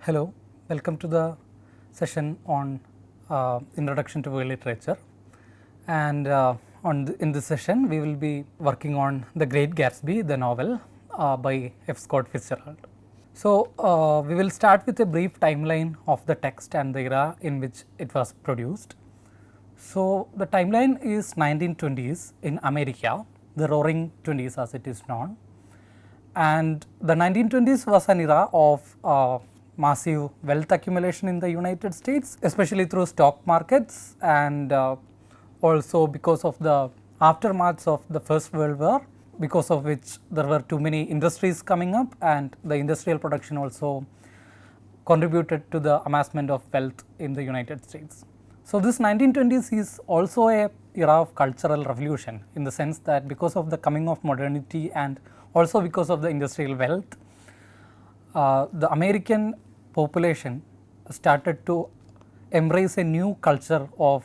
Hello, welcome to the session on Introduction to World Literature, and in this session we will be working on The Great Gatsby, the novel by F. Scott Fitzgerald. So, we will start with a brief timeline of the text and the era in which it was produced. So, the timeline is 1920s in America, the Roaring 20s as it is known, and the 1920s was an era of massive wealth accumulation in the United States, especially through stock markets, and also because of the aftermaths of the First World War, because of which there were too many industries coming up, and the industrial production also contributed to the amassment of wealth in the United States. So, this 1920s is also a era of cultural revolution, in the sense that because of the coming of modernity and also because of the industrial wealth, the American population started to embrace a new culture of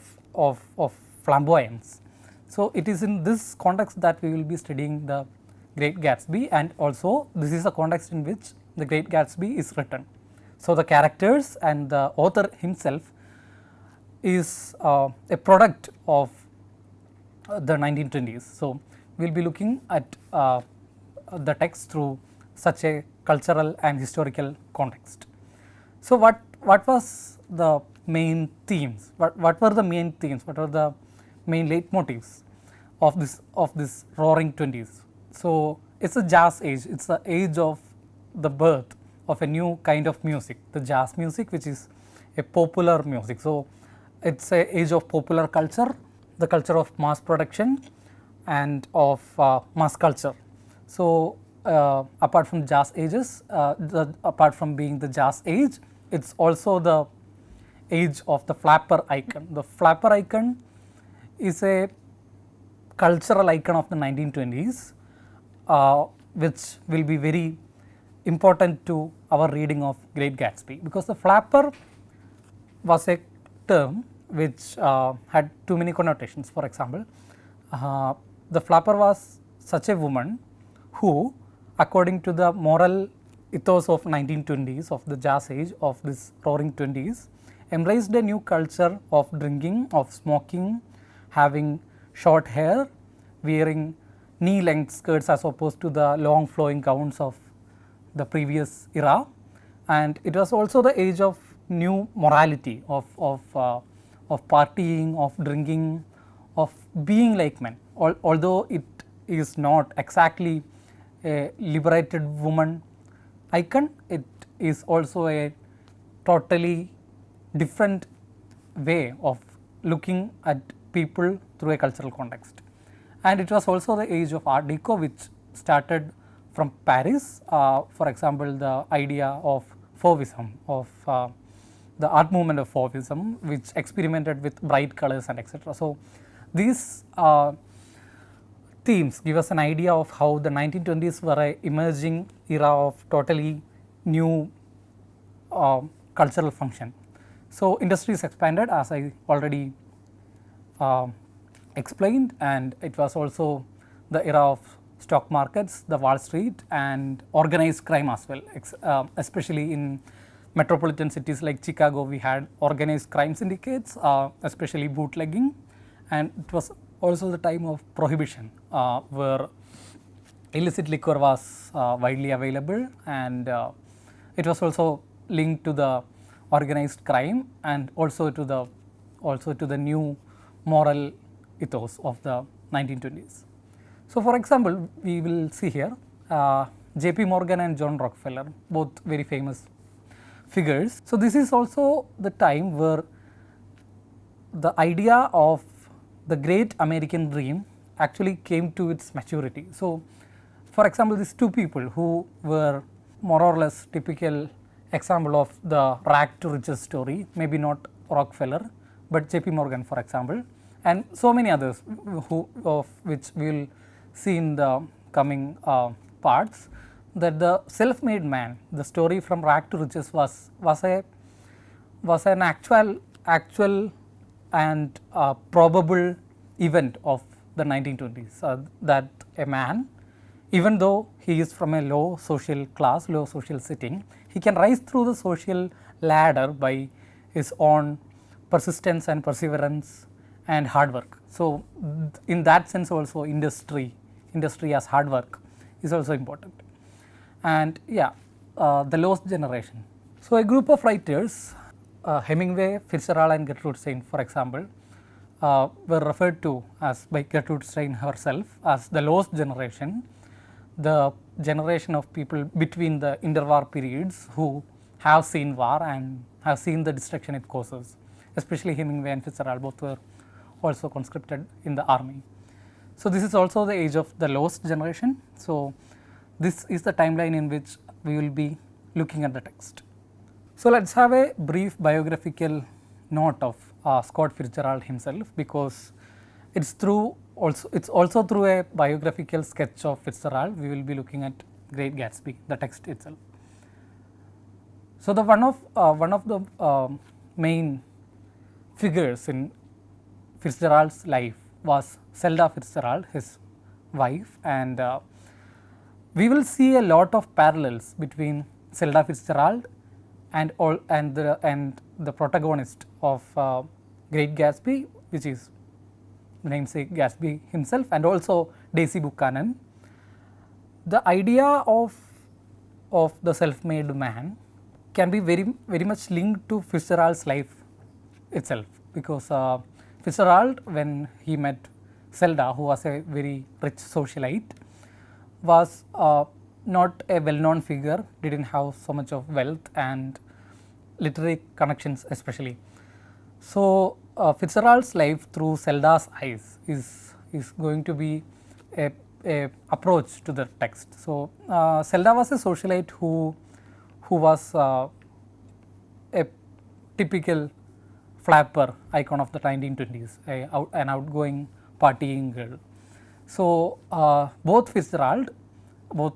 flamboyance. So, it is in this context that we will be studying the Great Gatsby, and also this is a context in which the Great Gatsby is written. So, the characters and the author himself is a product of the 1920s. So, we will be looking at the text through such a cultural and historical context. So, what was the main themes? What were the main themes? What are the main leitmotifs of this Roaring 20s? So, it is a jazz age. It is the age of the birth of a new kind of music, the jazz music, which is a popular music. So, it is a age of popular culture, the culture of mass production and of mass culture. So, apart from jazz ages, apart from being the jazz age, it is also the age of the flapper icon. The flapper icon is a cultural icon of the 1920s, which will be very important to our reading of Great Gatsby, because the flapper was a term which had too many connotations. For example, the flapper was such a woman who, according to the moral ethos of 1920s, of the jazz age, of this Roaring 20s, embraced a new culture of drinking, of smoking, having short hair, wearing knee length skirts as opposed to the long flowing gowns of the previous era. And it was also the age of new morality, of partying, of drinking, of being like men. Although it is not exactly a liberated woman icon, it is also a totally different way of looking at people through a cultural context. And it was also the age of Art Deco, which started from Paris. For example, the idea of Fauvism, of the art movement of Fauvism, which experimented with bright colors and etc. So, these themes give us an idea of how the 1920s were an emerging era of totally new cultural function. So, industries expanded, as I already explained, and it was also the era of stock markets, the Wall Street, and organized crime as well, especially in metropolitan cities like Chicago. We had organized crime syndicates, especially bootlegging, and it was also the time of prohibition, where illicit liquor was widely available, and it was also linked to the organized crime and also to the new moral ethos of the 1920s. So, for example, we will see here J.P. Morgan and John Rockefeller, both very famous figures. So, this is also the time where the idea of the great American dream actually came to its maturity. So, for example, these two people who were more or less typical example of the rag to riches story, maybe not Rockefeller, but J.P. Morgan, for example, and so many others of which we will see in the coming parts, that the self-made man, the story from rag to riches was an actual and probable event of the 1920s, that a man, even though he is from a low social class, low social setting, he can rise through the social ladder by his own persistence and perseverance and hard work. So, in that sense also industry as hard work is also important. And yeah, the lost generation. So, a group of writers, Hemingway, Fitzgerald and Gertrude Stein for example, were referred to as by Gertrude Stein herself as the lost generation, the generation of people between the interwar periods who have seen war and have seen the destruction it causes. Especially Hemingway and Fitzgerald both were also conscripted in the army. So, this is also the age of the lost generation. So, this is the timeline in which we will be looking at the text. So, let us have a brief biographical note of Scott Fitzgerald himself, because it's also through a biographical sketch of Fitzgerald we will be looking at Great Gatsby, the text itself. So, the one of the main figures in Fitzgerald's life was Zelda Fitzgerald, his wife, and we will see a lot of parallels between Zelda Fitzgerald and the protagonist of Great Gatsby, which is the namesake Gatsby himself, and also Daisy Buchanan. The idea of the self-made man can be very much linked to Fitzgerald's life itself, because Fitzgerald, when he met Zelda, who was a very rich socialite, was not a well-known figure, did not have so much of wealth and literary connections especially. So, Fitzgerald's life through Zelda's eyes is going to be a approach to the text. So, Zelda was a socialite who was a typical flapper icon of the 1920s, an outgoing partying girl. So, both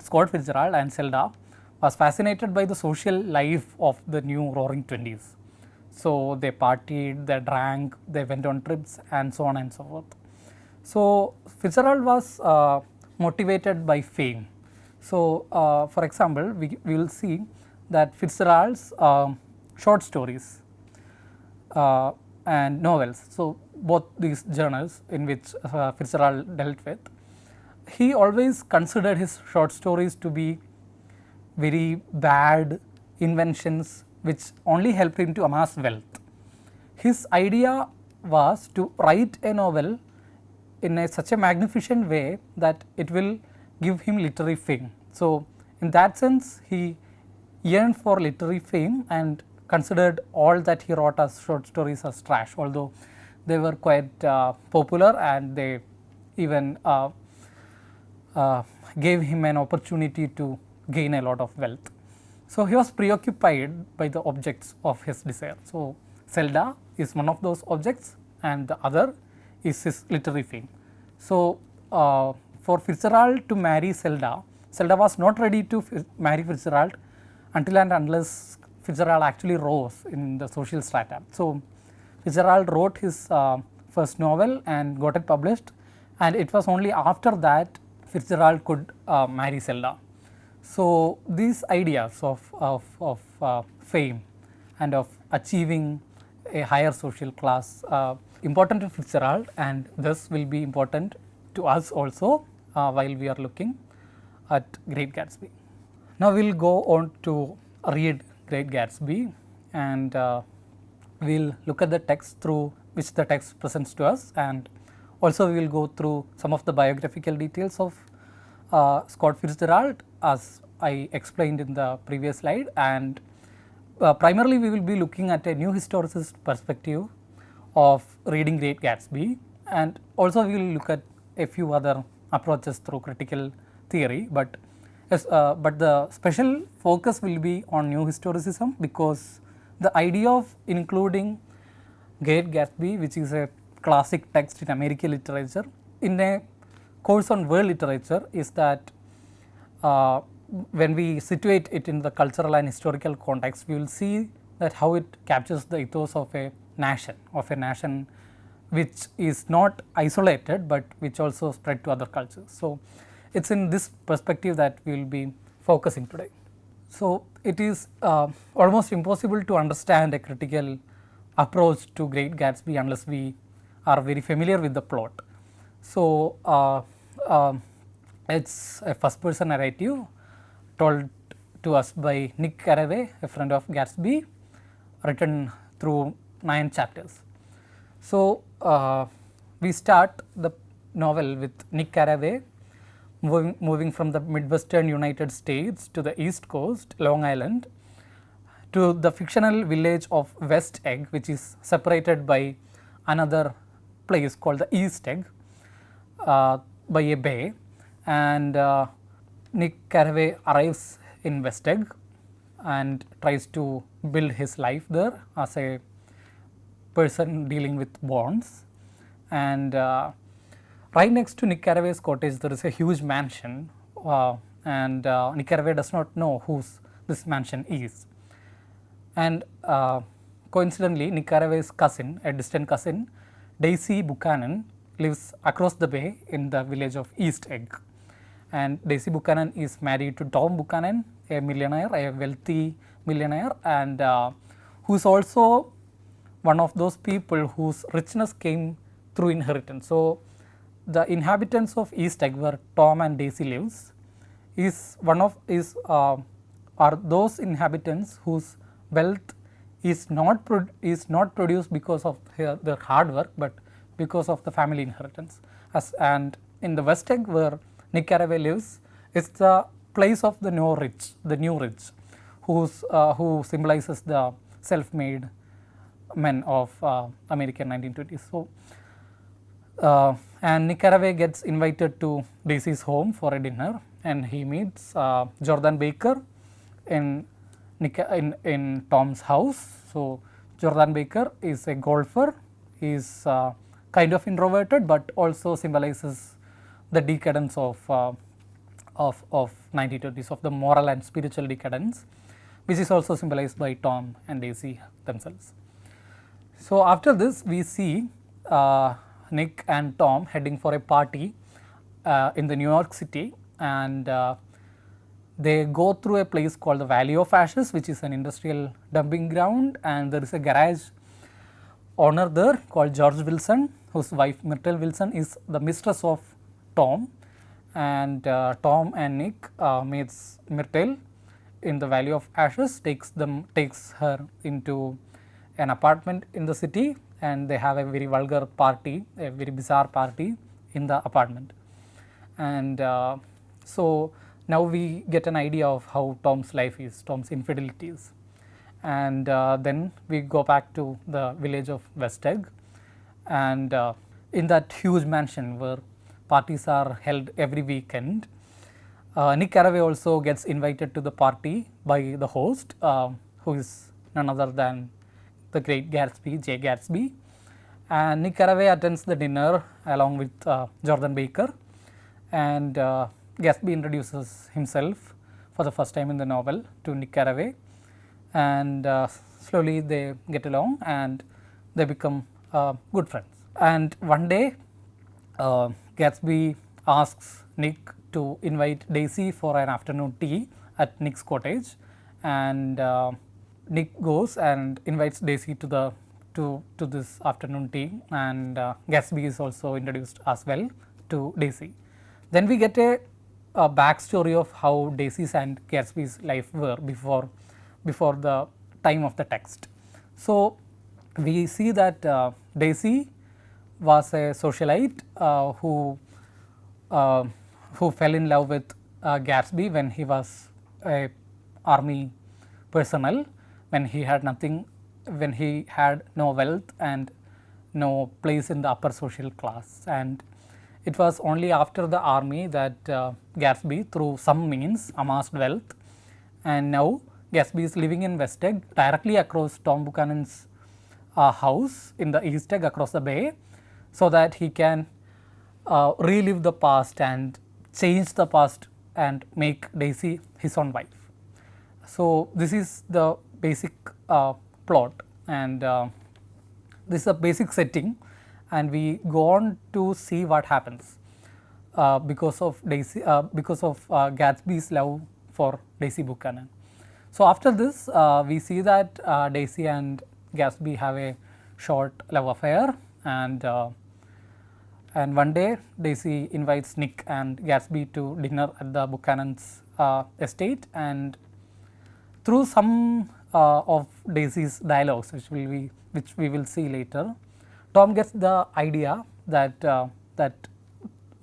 Scott Fitzgerald and Zelda was fascinated by the social life of the new roaring 20s. So, they partied, they drank, they went on trips and so on and so forth. So, Fitzgerald was motivated by fame. So, for example, we will see that Fitzgerald's short stories and novels, so both these journals in which Fitzgerald dealt with, he always considered his short stories to be very bad inventions which only helped him to amass wealth. His idea was to write a novel in such a magnificent way that it will give him literary fame. So, in that sense he yearned for literary fame and considered all that he wrote as short stories as trash, although they were quite popular and they even gave him an opportunity to gain a lot of wealth. So, he was preoccupied by the objects of his desire. So, Zelda is one of those objects and the other is his literary fame. So, for Fitzgerald to marry Zelda, Zelda was not ready to marry Fitzgerald until and unless Fitzgerald actually rose in the social strata. So, Fitzgerald wrote his first novel and got it published, and it was only after that Fitzgerald could marry Zelda. So, these ideas of fame and of achieving a higher social class important to Fitzgerald, and thus will be important to us also while we are looking at Great Gatsby. Now, we will go on to read Great Gatsby, and we will look at the text through which the text presents to us, and also we will go through some of the biographical details of Scott Fitzgerald as I explained in the previous slide, and primarily we will be looking at a new historicist perspective of reading Great Gatsby, and also we will look at a few other approaches through critical theory, but the special focus will be on new historicism, because the idea of including Great Gatsby, which is a classic text in American literature, in a course on world literature, is that when we situate it in the cultural and historical context, we will see that how it captures the ethos of a nation which is not isolated, but which also spread to other cultures. So, it is in this perspective that we will be focusing today. So, it is almost impossible to understand a critical approach to Great Gatsby unless we are very familiar with the plot. So, it is a first person narrative told to us by Nick Carraway, a friend of Gatsby, written through 9 chapters. So, we start the novel with Nick Carraway moving from the Midwestern United States to the East Coast, Long Island, to the fictional village of West Egg, which is separated by another place called the East Egg by a bay. And Nick Carraway arrives in West Egg and tries to build his life there as a person dealing with bonds. And right next to Nick Carraway's cottage, there is a huge mansion, and Nick Carraway does not know whose this mansion is. And coincidentally, Nick Carraway's cousin, a distant cousin, Daisy Buchanan, lives across the bay in the village of East Egg. And Daisy Buchanan is married to Tom Buchanan, a millionaire, a wealthy millionaire, and who is also one of those people whose richness came through inheritance. So, the inhabitants of East Egg, where Tom and Daisy lives, are those inhabitants whose wealth is not produced because of their hard work, but because of the family inheritance. And in the West Egg, where Nick Carraway lives, is the place of the new rich, who symbolizes the self-made men of American 1920s. So, and Nick Carraway gets invited to Daisy's home for a dinner, and he meets Jordan Baker in Tom's house. So, Jordan Baker is a golfer. He is kind of introverted, but also symbolizes the decadence of 1920s, of the moral and spiritual decadence, which is also symbolized by Tom and Daisy themselves. So, after this we see Nick and Tom heading for a party in the New York City, and they go through a place called the Valley of Ashes, which is an industrial dumping ground, and there is a garage owner there called George Wilson, whose wife Myrtle Wilson is the mistress of Tom, and Tom and Nick meets Myrtle in the Valley of Ashes, takes her into an apartment in the city, and they have a very vulgar party, a very bizarre party in the apartment. And so, now we get an idea of how Tom's life is, Tom's infidelities. And then we go back to the village of West Egg, and in that huge mansion where parties are held every weekend, Nick Carraway also gets invited to the party by the host, who is none other than the great Gatsby, Jay Gatsby. And Nick Carraway attends the dinner along with Jordan Baker, and Gatsby introduces himself for the first time in the novel to Nick Carraway, and slowly they get along and they become good friends. And one day Gatsby asks Nick to invite Daisy for an afternoon tea at Nick's cottage, and Nick goes and invites Daisy to this afternoon tea, and Gatsby is also introduced as well to Daisy. Then we get a backstory of how Daisy's and Gatsby's life were before the time of the text. So, we see that Daisy was a socialite who fell in love with Gatsby when he was a army personnel, when he had nothing, when he had no wealth and no place in the upper social class. And it was only after the army that Gatsby, through some means, amassed wealth, and now Gatsby is living in West Egg, directly across Tom Buchanan's house in the East Egg, across the bay, so that he can relive the past and change the past and make Daisy his own wife. So, this is the basic plot, and this is a basic setting, and we go on to see what happens because of Gatsby's love for Daisy Buchanan. So, after this we see that Daisy and Gatsby have a short love affair, and one day Daisy invites Nick and Gatsby to dinner at the Buchanan's estate, and through some of Daisy's dialogues, which we will see later, Tom gets the idea that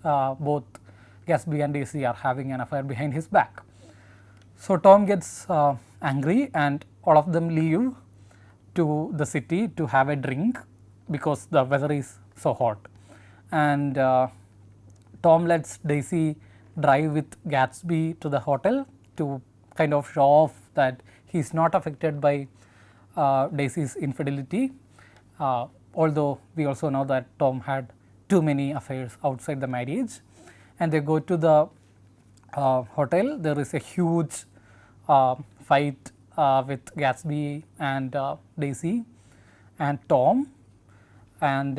both Gatsby and Daisy are having an affair behind his back. So, Tom gets angry, and all of them leave to the city to have a drink because the weather is so hot, and Tom lets Daisy drive with Gatsby to the hotel to kind of show off that he is not affected by Daisy's infidelity, although we also know that Tom had too many affairs outside the marriage. And they go to the hotel. There is a huge fight with Gatsby and Daisy and Tom, and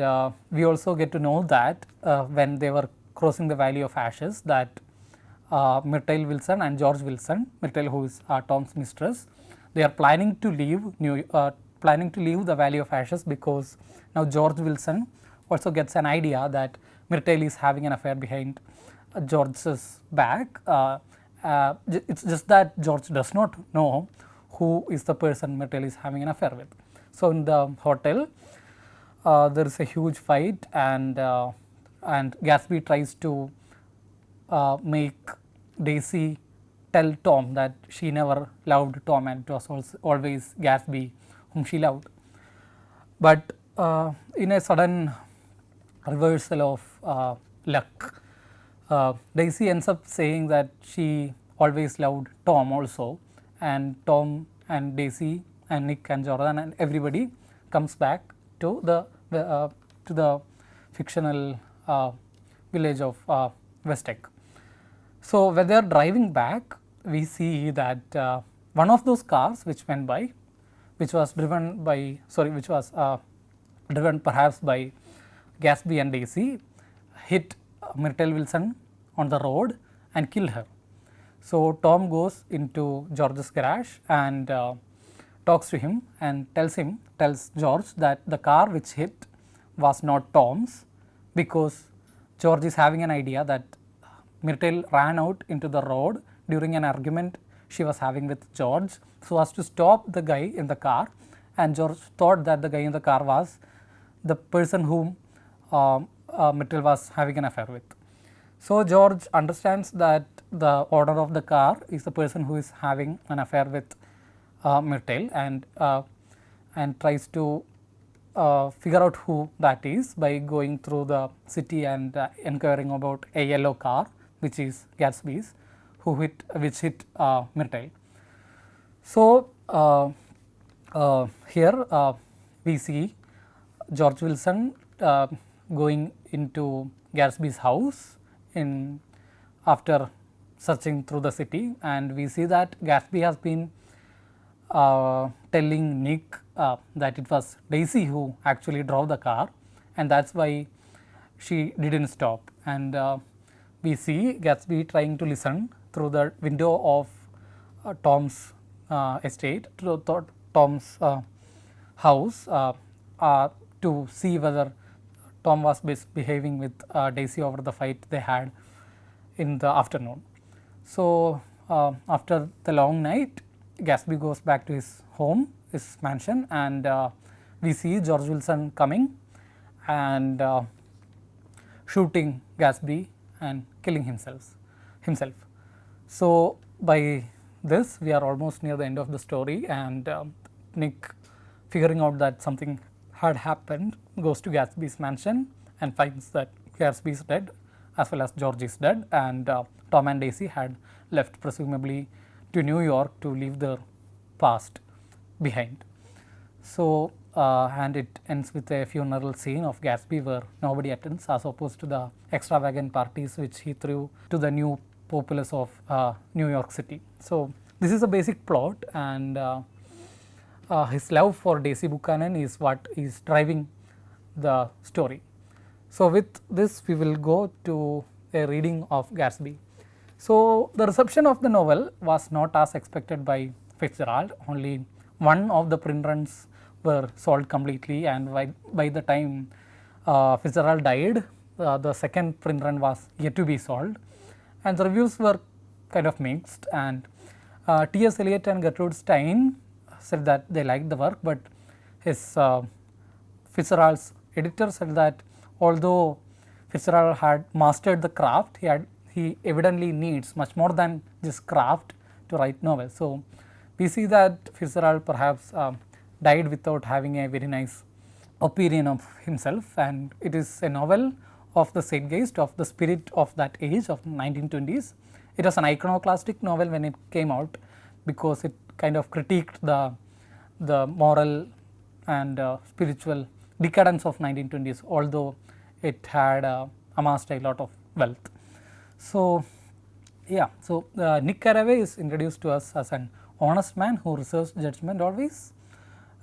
we also get to know that when they were crossing the Valley of Ashes, that Myrtle Wilson and George Wilson, Myrtle who is Tom's mistress, they are planning to leave the Valley of Ashes, because now George Wilson also gets an idea that Myrtle is having an affair behind George's back. It's just that George does not know who is the person Myrtle is having an affair with. So, in the hotel there is a huge fight, and Gatsby tries to make Daisy tell Tom that she never loved Tom and it was always Gatsby whom she loved. But in a sudden reversal of luck, Daisy ends up saying that she always loved Tom also, and Tom and Daisy and Nick and Jordan and everybody comes back to the fictional village of Westec. So, when they are driving back, we see that one of those cars which went by, which was driven perhaps by Gatsby and Daisy, hit Myrtle Wilson on the road and killed her. So, Tom goes into George's garage and talks to him and tells George that the car which hit was not Tom's, because George is having an idea that Myrtle ran out into the road during an argument she was having with George, so as to stop the guy in the car, and George thought that the guy in the car was the person whom Myrtle was having an affair with. So, George understands that the owner of the car is the person who is having an affair with Myrtle, and tries to figure out who that is by going through the city and inquiring about a yellow car which is Gatsby's, which hit Myrtle. So, here we see George Wilson going into Gatsby's house after searching through the city, and we see that Gatsby has been telling Nick that it was Daisy who actually drove the car, and that is why she did not stop. And we see Gatsby trying to listen through the window of Tom's estate, to Tom's house, to see whether Tom was behaving with Daisy over the fight they had in the afternoon. So, after the long night, Gatsby goes back to his home, his mansion, and we see George Wilson coming and shooting Gatsby and killing himself. So, by this we are almost near the end of the story, and Nick, figuring out that something had happened, goes to Gatsby's mansion and finds that Gatsby is dead as well as George is dead, and Tom and Daisy had left presumably to New York to leave their past behind. So, and it ends with a funeral scene of Gatsby where nobody attends, as opposed to the extravagant parties which he threw to the new populace of New York City. So, this is a basic plot, and his love for Daisy Buchanan is what is driving the story. So, with this we will go to a reading of Gatsby. So, the reception of the novel was not as expected by Fitzgerald. Only one of the print runs were sold completely, and by the time Fitzgerald died, the second print run was yet to be sold, and the reviews were kind of mixed. And T.S. Eliot and Gertrude Stein said that they liked the work, but his Fitzgerald's editor said that although Fitzgerald had mastered the craft, he evidently needs much more than just craft to write novels. So, we see that Fitzgerald perhaps died without having a very nice opinion of himself, and it is a novel of the zeitgeist, of the spirit of that age of 1920s. It was an iconoclastic novel when it came out, because it kind of critiqued the moral and spiritual decadence of 1920s, although it had amassed a lot of wealth. So, yeah, so Nick Carraway is introduced to us as an honest man who reserves judgment always,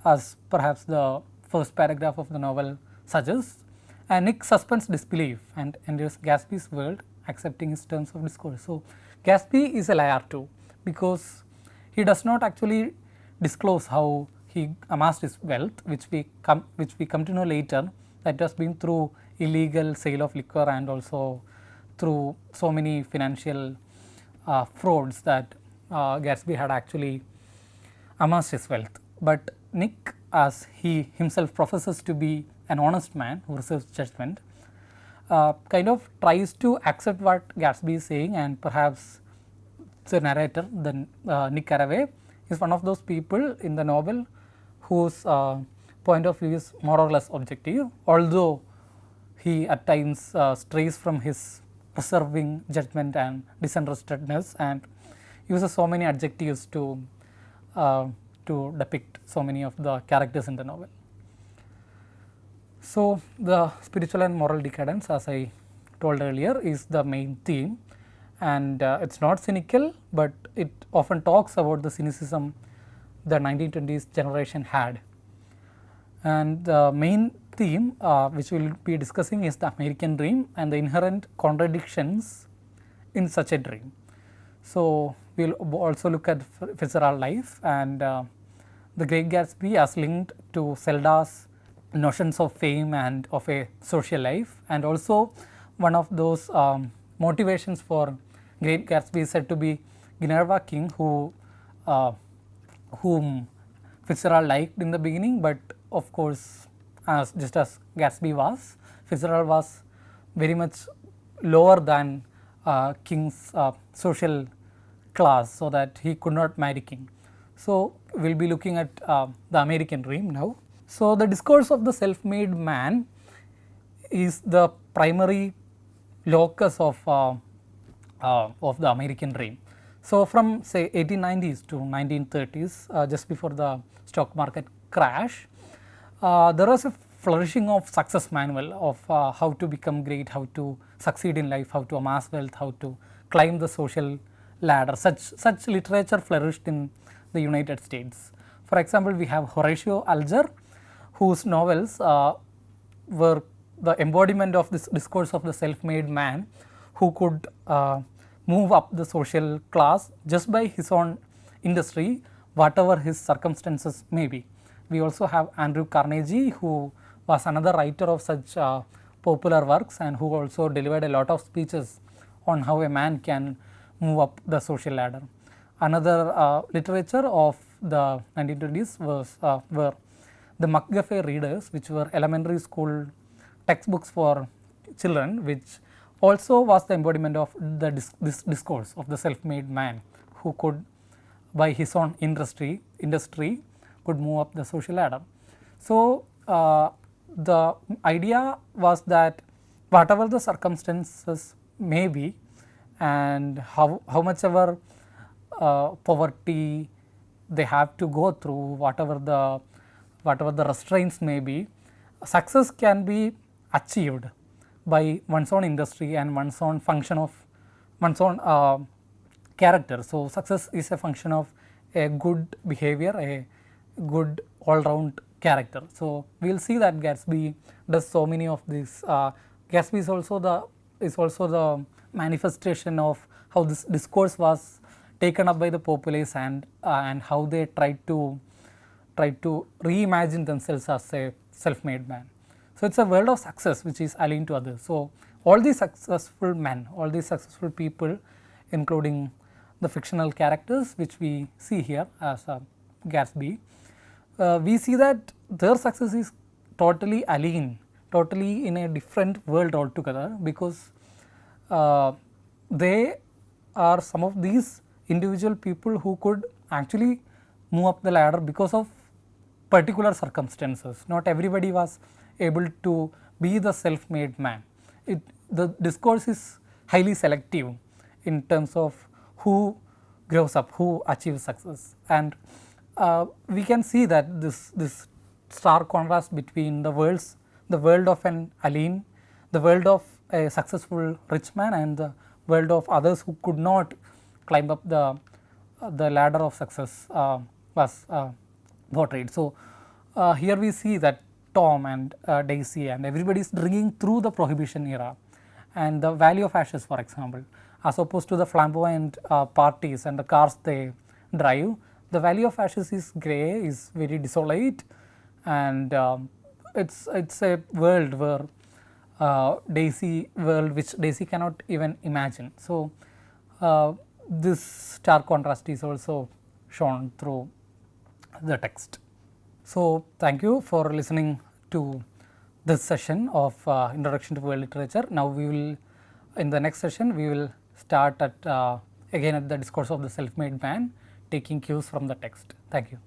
as perhaps the first paragraph of the novel suggests, and Nick suspends disbelief and enters Gatsby's world, accepting his terms of discourse. So, Gatsby is a liar too, because he does not actually disclose how he amassed his wealth, which we come to know later, that has been through illegal sale of liquor and also through so many financial frauds that Gatsby had actually amassed his wealth. But Nick, as he himself professes to be an honest man who reserves judgment, kind of tries to accept what Gatsby is saying, and perhaps the narrator, Nick Carraway, is one of those people in the novel whose point of view is more or less objective, although he at times strays from his preserving judgment and disinterestedness, and uses so many adjectives to depict so many of the characters in the novel. So, the spiritual and moral decadence, as I told earlier, is the main theme, and it is not cynical, but it often talks about the cynicism the 1920s generation had. And the main theme which we will be discussing is the American dream and the inherent contradictions in such a dream. So, we will also look at Fitzgerald's life and the Great Gatsby as linked to Zelda's notions of fame and of a social life, and also one of those motivations for Great Gatsby is said to be Ginevra King, whom Fitzgerald liked in the beginning, but of course, just as Gatsby was, Fitzgerald was very much lower than King's social class, so that he could not marry King. So, we will be looking at the American dream now. So, the discourse of the self-made man is the primary locus of the American dream. So, from say 1890s to 1930s, just before the stock market crash, there was a flourishing of success manual of how to become great, how to succeed in life, how to amass wealth, how to climb the social ladder. Such literature flourished in the United States. For example, we have Horatio Alger, whose novels were the embodiment of this discourse of the self-made man who could move up the social class just by his own industry, whatever his circumstances may be. We also have Andrew Carnegie, who was another writer of such popular works and who also delivered a lot of speeches on how a man can move up the social ladder. Another literature of the 1920s was were the McGuffey readers, which were elementary school textbooks for children, which also was the embodiment of this discourse of the self-made man who could by his own industry could move up the social ladder. So, the idea was that whatever the circumstances may be and how much ever poverty they have to go through, whatever the restraints may be, success can be achieved by one's own industry and one's own function of one's own character. So, success is a function of a good behavior, a good all round character. So, we will see that Gatsby does so many of these. Gatsby is also the manifestation of how this discourse was taken up by the populace and how they try to reimagine themselves as a self-made man. So, it is a world of success which is alien to others. So, all these successful men, all these successful people, including the fictional characters which we see here as Gatsby, we see that their success is totally alien, totally in a different world altogether, because they are some of these individual people who could actually move up the ladder because of particular circumstances. Not everybody was able to be the self-made man. The discourse is highly selective in terms of who grows up, who achieves success, and we can see that this stark contrast between the world of an alien, the world of a successful rich man, and the world of others who could not climb up the ladder of success was portrayed. So, here we see that Tom and Daisy and everybody is drinking through the Prohibition era, and the Valley of Ashes, for example, as opposed to the flamboyant parties and the cars they drive, the Valley of Ashes is grey, is very desolate, and it's a world where Daisy world which Daisy cannot even imagine. So, this stark contrast is also shown through the text. So, thank you for listening to this session of Introduction to World Literature. Now, we will in the next session we will start at again at the discourse of the self-made man, taking cues from the text. Thank you.